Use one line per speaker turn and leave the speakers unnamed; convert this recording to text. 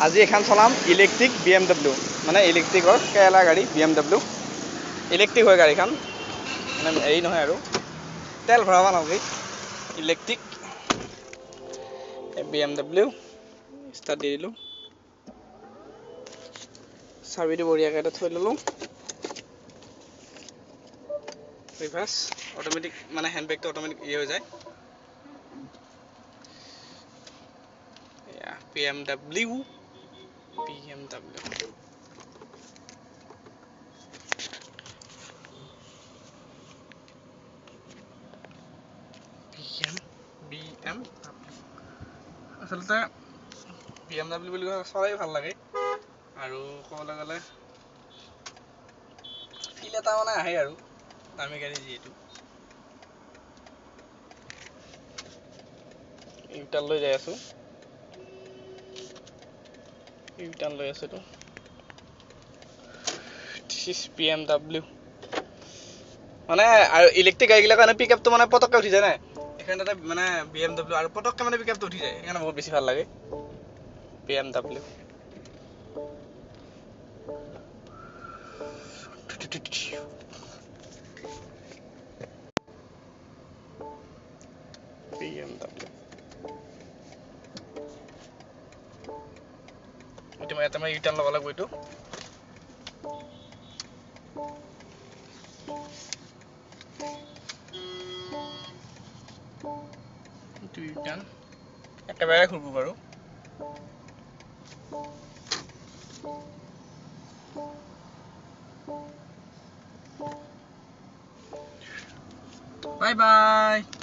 আজি এখন চলাম ইলেক্ট্ৰিক BMW মানে ইলেক্ট্ৰিকৰ কেৰেলা গাড়ী BMW ইলেক্ট্ৰিক হয় গাড়ীখন মানে এই নহয় আৰু তেল ভৰাব নালাগে ইলেক্ট্ৰিক BMW ষ্টাৰ্ট দি দিলোঁ চাবিটো বঢ়িয়াকৈ এটা থৈ ল'লোঁ ৰিভাৰ্ছ অট'মেটিক মানে হেণ্ডব্ৰেকটো অট'মেটিক হৈ যায় এয়া BMW আচলতে BMW বুলি ক'লে চলাই ভাল লাগে আৰু ক'বলৈ গ'লে ফিল এটা মানে আহে আৰু দামী গাড়ী যিহেতু ইউটাৰ্ণ লৈ যাই আছোঁ এইটো দিছ ইজ BMW মানে আৰু ইলেক্ট্ৰিক গাড়ীগিলাৰ কাৰণে পিক আপটো মানে পটককৈ উঠি যায় নাই এইখন তাতে মানে BMW আৰু পটককৈ মানে পিক আপটো উঠি যায় সেইকাৰণে বহুত বেছি ভাল লাগে BMW এতিয়া মই ইউটাৰ্ণ ল'ব লাগিব এইটো ইউটাৰ্ণ একেবাৰে ঘূৰিব বাৰু বাই বাই